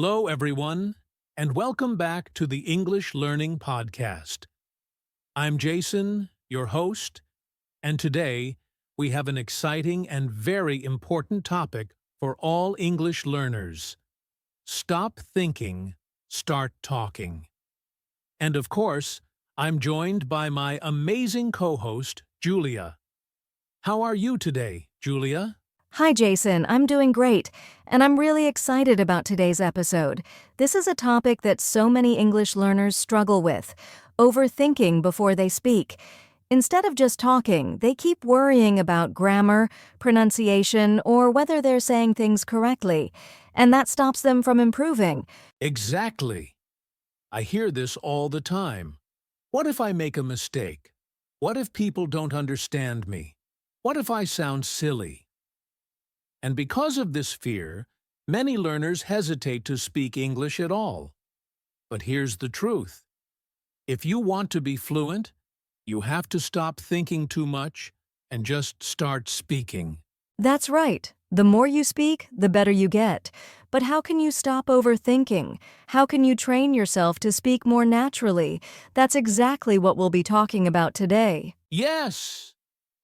Hello, everyone, and welcome back to the English Learning Podcast. I'm Jason, your host, and today we have an exciting and very important topic for all English learners. Stop thinking, start talking. And of course, I'm joined by my amazing co-host, Julia. How are you today, Julia? Hi, Jason. I'm doing great, and I'm really excited about today's episode. This is a topic that so many English learners struggle with, overthinking before they speak. Instead of just talking, they keep worrying about grammar, pronunciation, or whether they're saying things correctly, and that stops them from improving. Exactly. I hear this all the time. What if I make a mistake? What if people don't understand me? What if I sound silly? And because of this fear, many learners hesitate to speak English at all. But here's the truth. If you want to be fluent, you have to stop thinking too much and just start speaking. That's right. The more you speak, the better you get. But how can you stop overthinking? How can you train yourself to speak more naturally? That's exactly what we'll be talking about today. Yes!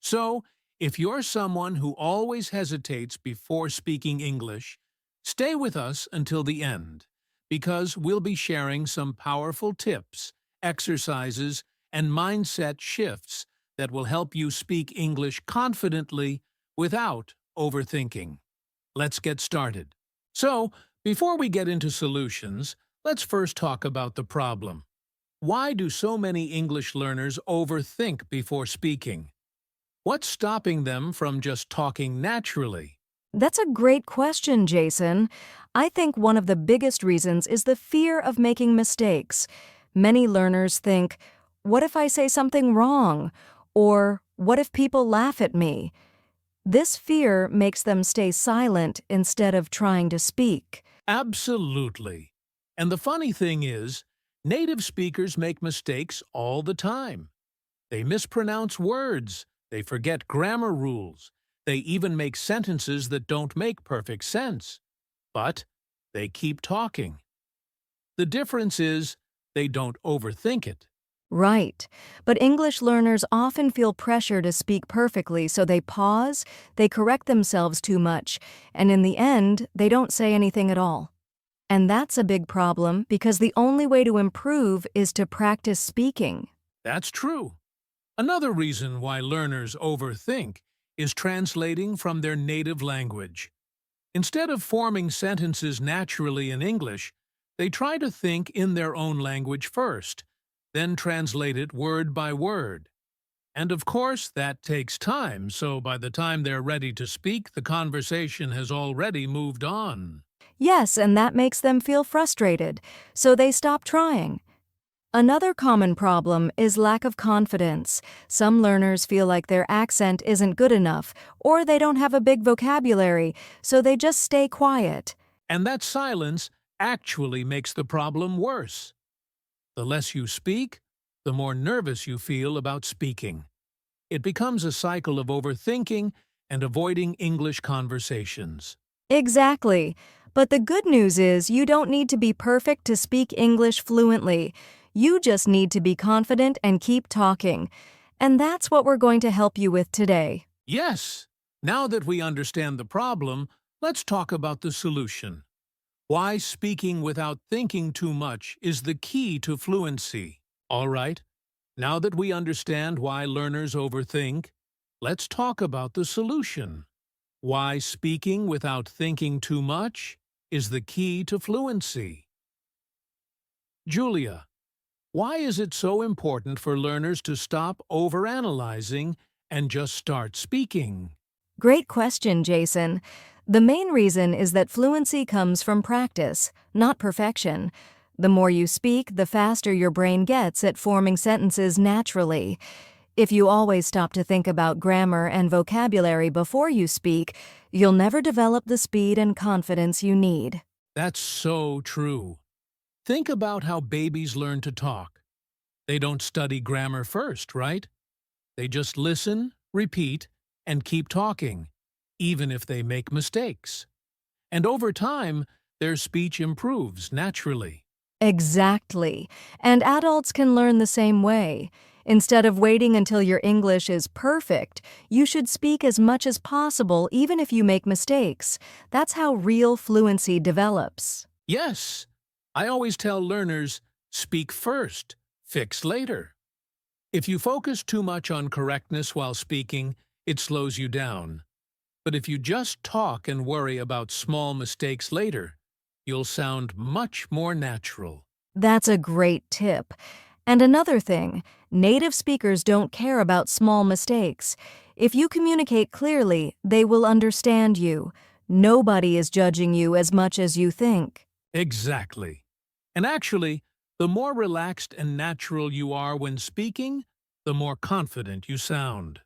So, if you're someone who always hesitates before speaking English, stay with us until the end, because we'll be sharing some powerful tips, exercises, and mindset shifts that will help you speak English confidently without overthinking. Let's get started. So, before we get into solutions, let's first talk about the problem. Why do so many English learners overthink before speaking? What's stopping them from just talking naturally? That's a great question, Jason. I think one of the biggest reasons is the fear of making mistakes. Many learners think, what if I say something wrong? Or what if people laugh at me? This fear makes them stay silent instead of trying to speak. Absolutely. And the funny thing is, native speakers make mistakes all the time. They mispronounce words. They forget grammar rules. They even make sentences that don't make perfect sense. But they keep talking. The difference is they don't overthink it. Right. But English learners often feel pressure to speak perfectly, so they pause, they correct themselves too much, and in the end, they don't say anything at all. And that's a big problem because the only way to improve is to practice speaking. That's true. Another reason why learners overthink is translating from their native language. Instead of forming sentences naturally in English, they try to think in their own language first, then translate it word by word. And of course, that takes time, so by the time they're ready to speak, the conversation has already moved on. Yes, and that makes them feel frustrated, so they stop trying. Another common problem is lack of confidence. Some learners feel like their accent isn't good enough, or they don't have a big vocabulary, so they just stay quiet. And that silence actually makes the problem worse. The less you speak, the more nervous you feel about speaking. It becomes a cycle of overthinking and avoiding English conversations. Exactly. But the good news is you don't need to be perfect to speak English fluently. You just need to be confident and keep talking. And that's what we're going to help you with today. Yes, now that we understand the problem, let's talk about the solution. Why speaking without thinking too much is the key to fluency. All right, now that we understand why learners overthink, let's talk about the solution. Why speaking without thinking too much is the key to fluency. Julia, why is it so important for learners to stop overanalyzing and just start speaking? Great question, Jason. The main reason is that fluency comes from practice, not perfection. The more you speak, the faster your brain gets at forming sentences naturally. If you always stop to think about grammar and vocabulary before you speak, you'll never develop the speed and confidence you need. That's so true. Think about how babies learn to talk. They don't study grammar first, right? They just listen, repeat, and keep talking, even if they make mistakes. And over time, their speech improves naturally. Exactly. And adults can learn the same way. Instead of waiting until your English is perfect, you should speak as much as possible even if you make mistakes. That's how real fluency develops. Yes, I always tell learners, speak first, fix later. If you focus too much on correctness while speaking, it slows you down. But if you just talk and worry about small mistakes later, you'll sound much more natural. That's a great tip. And another thing, native speakers don't care about small mistakes. If you communicate clearly, they will understand you. Nobody is judging you as much as you think. Exactly. And actually, the more relaxed and natural you are when speaking, the more confident you sound.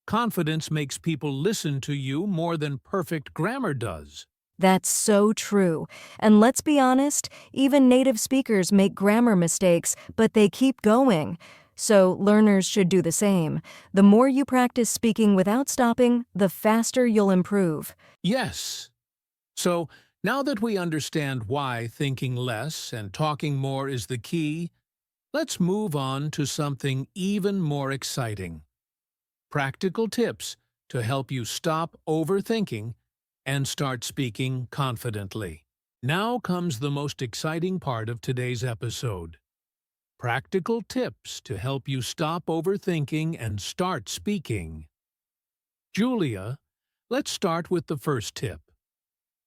Confidence makes people listen to you more than perfect grammar does. That's so true. And let's be honest, even native speakers make grammar mistakes, but they keep going. So learners should do the same. The more you practice speaking without stopping, the faster you'll improve. Yes. So, now that we understand why thinking less and talking more is the key, let's move on to something even more exciting. Practical tips to help you stop overthinking and start speaking confidently. Now comes the most exciting part of today's episode. Practical tips to help you stop overthinking and start speaking. Julia, let's start with the first tip.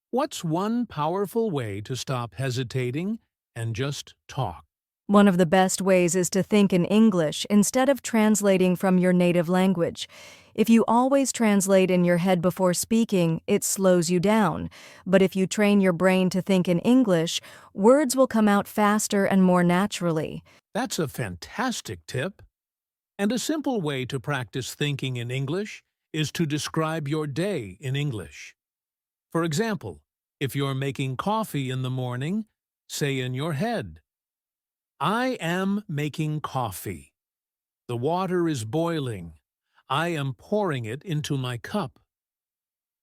What's one powerful way to stop hesitating and just talk? One of the best ways is to think in English instead of translating from your native language. If you always translate in your head before speaking, it slows you down. But if you train your brain to think in English, words will come out faster and more naturally. That's a fantastic tip. And a simple way to practice thinking in English is to describe your day in English. For example, if you're making coffee in the morning, say in your head, I am making coffee. The water is boiling. I am pouring it into my cup.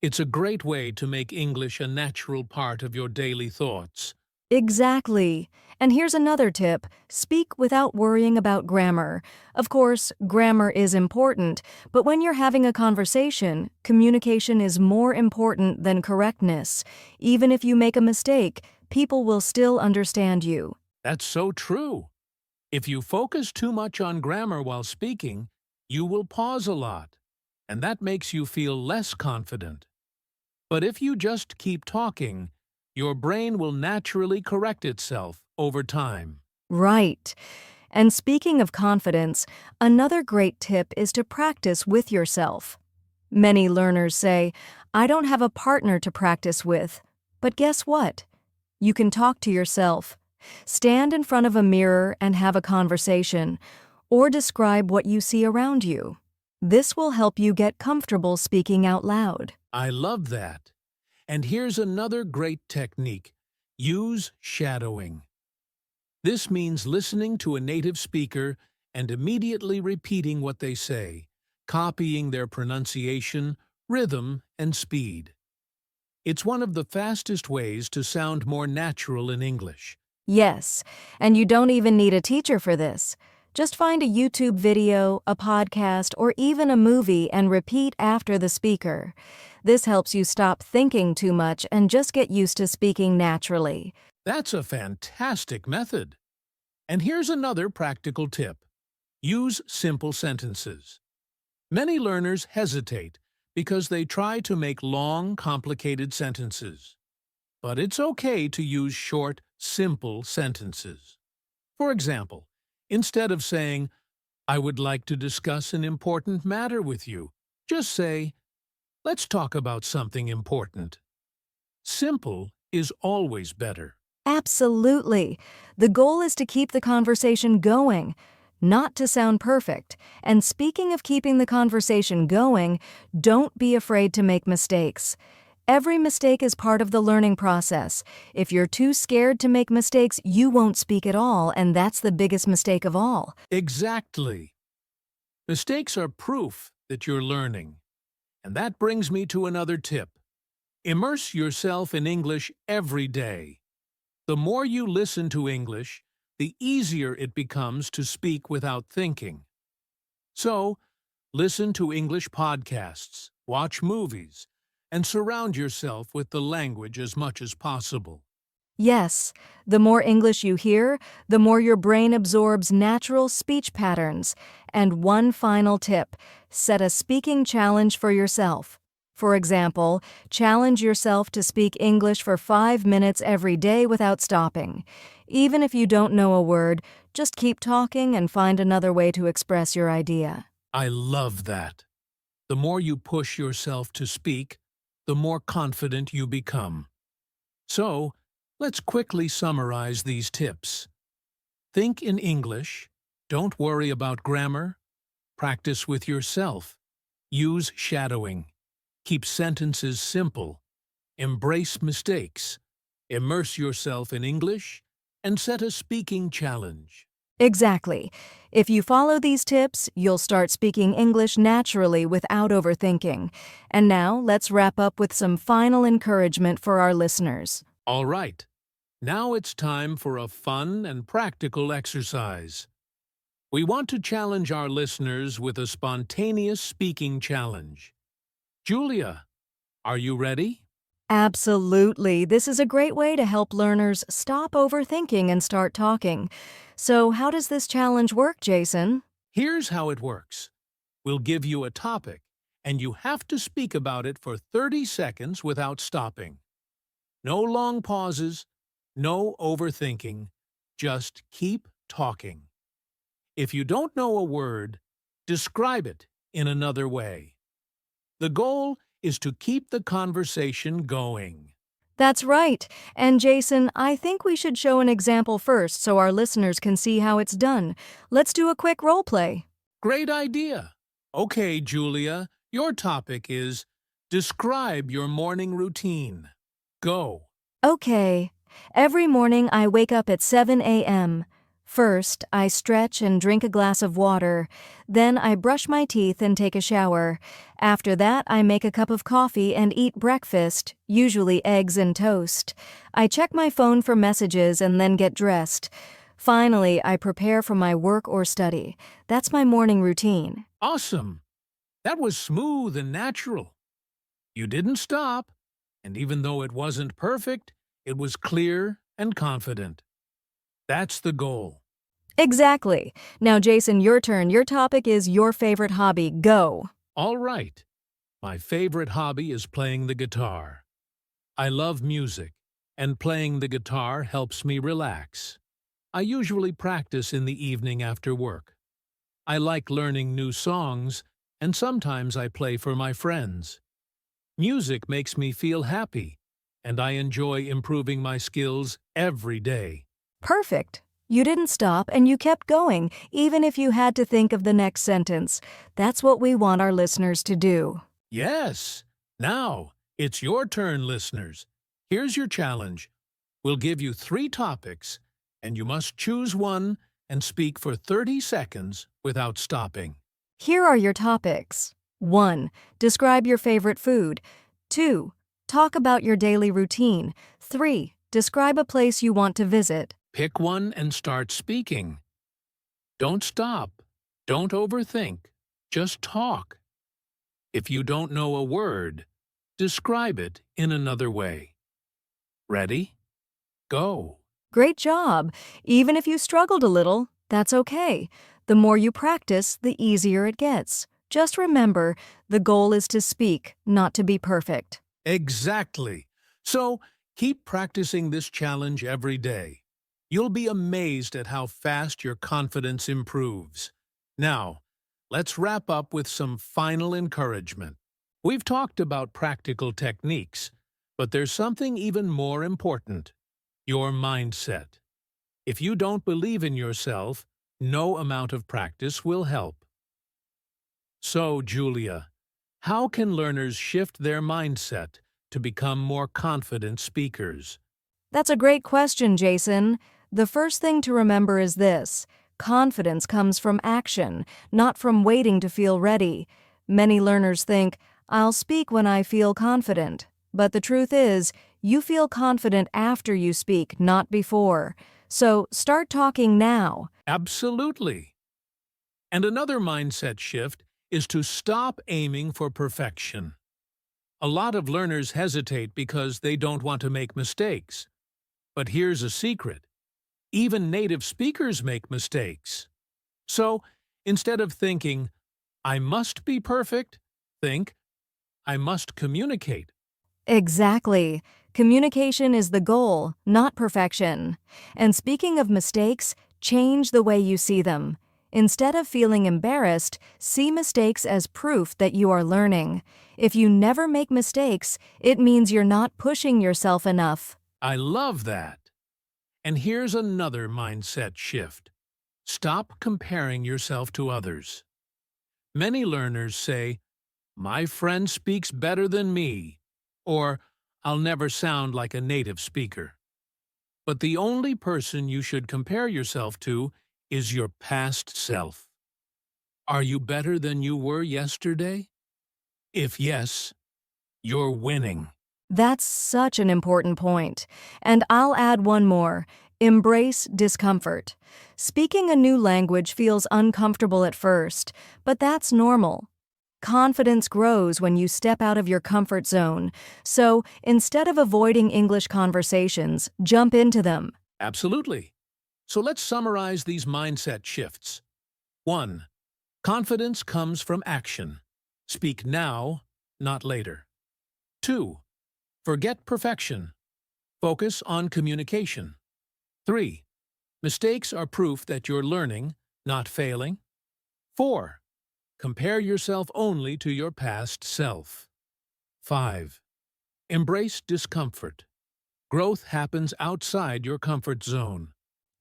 It's a great way to make English a natural part of your daily thoughts. Exactly. And here's another tip. Speak without worrying about grammar. Of course, grammar is important, but when you're having a conversation, communication is more important than correctness. Even if you make a mistake, people will still understand you. That's so true. If you focus too much on grammar while speaking, you will pause a lot, and that makes you feel less confident. But if you just keep talking, your brain will naturally correct itself over time. Right. And speaking of confidence, another great tip is to practice with yourself. Many learners say, I don't have a partner to practice with. But guess what? You can talk to yourself. Stand in front of a mirror and have a conversation, or describe what you see around you. This will help you get comfortable speaking out loud. I love that. And here's another great technique. Use shadowing. This means listening to a native speaker and immediately repeating what they say, copying their pronunciation, rhythm, and speed. It's one of the fastest ways to sound more natural in English. Yes, and you don't even need a teacher for this. Just find a YouTube video, a podcast, or even a movie and repeat after the speaker. This helps you stop thinking too much and just get used to speaking naturally. That's a fantastic method. And here's another practical tip. Use simple sentences. Many learners hesitate because they try to make long, complicated sentences. But it's okay to use short, simple sentences. For example, instead of saying, I would like to discuss an important matter with you, just say, let's talk about something important. Simple is always better. Absolutely. The goal is to keep the conversation going, not to sound perfect. And speaking of keeping the conversation going, don't be afraid to make mistakes. Every mistake is part of the learning process. If you're too scared to make mistakes, you won't speak at all, and that's the biggest mistake of all. Exactly. Mistakes are proof that you're learning. And that brings me to another tip. Immerse yourself in English every day. The more you listen to English, the easier it becomes to speak without thinking. So, listen to English podcasts, watch movies, and surround yourself with the language as much as possible. Yes, the more English you hear, the more your brain absorbs natural speech patterns. And one final tip, set a speaking challenge for yourself. For example, challenge yourself to speak English for 5 minutes every day without stopping. Even if you don't know a word, just keep talking and find another way to express your idea. I love that. The more you push yourself to speak, the more confident you become. So, let's quickly summarize these tips. Think in English. Don't worry about grammar. Practice with yourself. Use shadowing. Keep sentences simple. Embrace mistakes. Immerse yourself in English. And set a speaking challenge. Exactly. If you follow these tips, you'll start speaking English naturally without overthinking. And now, let's wrap up with some final encouragement for our listeners. All right. Now it's time for a fun and practical exercise. We want to challenge our listeners with a spontaneous speaking challenge. Julia, are you ready? Absolutely. This is a great way to help learners stop overthinking and start talking. So, how does this challenge work, Jason? Here's how it works. We'll give you a topic, and you have to speak about it for 30 seconds without stopping. No long pauses, no overthinking. Just keep talking. If you don't know a word, describe it in another way. The goal is to keep the conversation going. That's right. And Jason, I think we should show an example first so our listeners can see how it's done. Let's do a quick role play. Great idea. Okay, Julia, your topic is describe your morning routine. Go. Okay. Every morning I wake up at 7 a.m. First, I stretch and drink a glass of water. Then I brush my teeth and take a shower. After that, I make a cup of coffee and eat breakfast, usually eggs and toast. I check my phone for messages and then get dressed. Finally, I prepare for my work or study. That's my morning routine. Awesome. That was smooth and natural. You didn't stop, and even though it wasn't perfect, it was clear and confident. That's the goal. Exactly. Now, Jason, your turn. Your topic is your favorite hobby. Go. All right. My favorite hobby is playing the guitar. I love music, and playing the guitar helps me relax. I usually practice in the evening after work. I like learning new songs, and sometimes I play for my friends. Music makes me feel happy, and I enjoy improving my skills every day. Perfect. You didn't stop and you kept going, even if you had to think of the next sentence. That's what we want our listeners to do. Yes. Now, it's your turn, listeners. Here's your challenge. We'll give you 3 topics, and you must choose one and speak for 30 seconds without stopping. Here are your topics. 1. Describe your favorite food. 2. Talk about your daily routine. 3. Describe a place you want to visit. Pick one and start speaking. Don't stop. Don't overthink. Just talk. If you don't know a word, describe it in another way. Ready? Go. Great job. Even if you struggled a little, that's okay. The more you practice, the easier it gets. Just remember, the goal is to speak, not to be perfect. Exactly. So, keep practicing this challenge every day. You'll be amazed at how fast your confidence improves. Now, let's wrap up with some final encouragement. We've talked about practical techniques, but there's something even more important: your mindset. If you don't believe in yourself, no amount of practice will help. So, Julia, how can learners shift their mindset to become more confident speakers? That's a great question, Jason. The first thing to remember is this: confidence comes from action, not from waiting to feel ready. Many learners think, I'll speak when I feel confident. But the truth is, you feel confident after you speak, not before. So start talking now. Absolutely. And another mindset shift is to stop aiming for perfection. A lot of learners hesitate because they don't want to make mistakes. But here's a secret. Even native speakers make mistakes. So, instead of thinking, I must be perfect, think, I must communicate. Exactly. Communication is the goal, not perfection. And speaking of mistakes, change the way you see them. Instead of feeling embarrassed, see mistakes as proof that you are learning. If you never make mistakes, it means you're not pushing yourself enough. I love that. And here's another mindset shift. Stop comparing yourself to others. Many learners say, my friend speaks better than me, or I'll never sound like a native speaker. But the only person you should compare yourself to is your past self. Are you better than you were yesterday? If yes, you're winning. That's such an important point. And I'll add one more. Embrace discomfort. Speaking a new language feels uncomfortable at first, but that's normal. Confidence grows when you step out of your comfort zone. So instead of avoiding English conversations, jump into them. Absolutely. So let's summarize these mindset shifts. 1. Confidence comes from action. Speak now, not later. 2. Forget perfection. Focus on communication. 3. Mistakes are proof that you're learning, not failing. 4. Compare yourself only to your past self. 5. Embrace discomfort. Growth happens outside your comfort zone.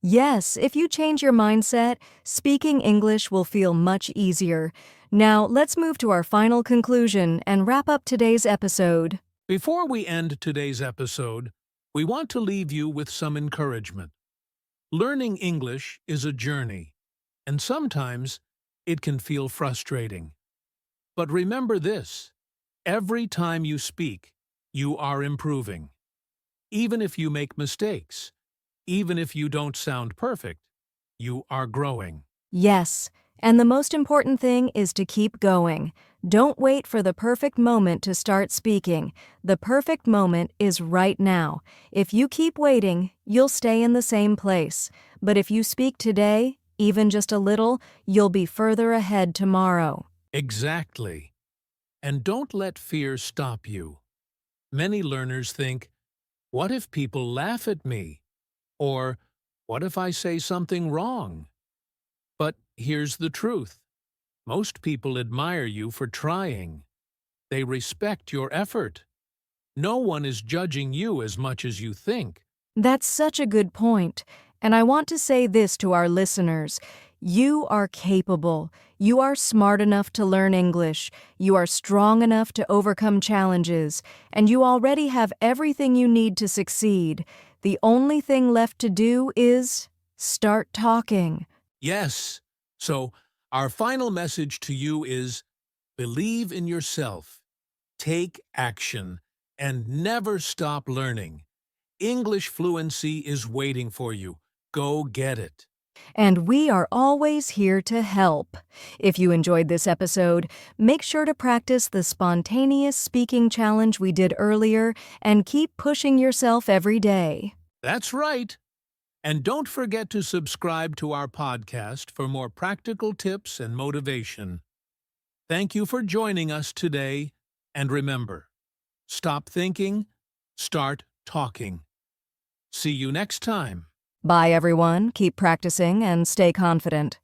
Yes, if you change your mindset, speaking English will feel much easier. Now, let's move to our final conclusion and wrap up today's episode. Before we end today's episode, we want to leave you with some encouragement. Learning English is a journey, and sometimes it can feel frustrating. But remember this, every time you speak, you are improving. Even if you make mistakes, even if you don't sound perfect, you are growing. Yes, and the most important thing is to keep going. Don't wait for the perfect moment to start speaking. The perfect moment is right now. If you keep waiting, you'll stay in the same place. But if you speak today, even just a little, you'll be further ahead tomorrow. Exactly. And don't let fear stop you. Many learners think, what if people laugh at me? Or, what if I say something wrong? But here's the truth. Most people admire you for trying. They respect your effort. No one is judging you as much as you think. That's such a good point. And I want to say this to our listeners. You are capable. You are smart enough to learn English. You are strong enough to overcome challenges. And you already have everything you need to succeed. The only thing left to do is start talking. Yes. So, our final message to you is, believe in yourself, take action, and never stop learning. English fluency is waiting for you. Go get it. And we are always here to help. If you enjoyed this episode, make sure to practice the spontaneous speaking challenge we did earlier and keep pushing yourself every day. That's right. And don't forget to subscribe to our podcast for more practical tips and motivation. Thank you for joining us today, and remember, stop thinking, start talking. See you next time. Bye, everyone. Keep practicing and stay confident.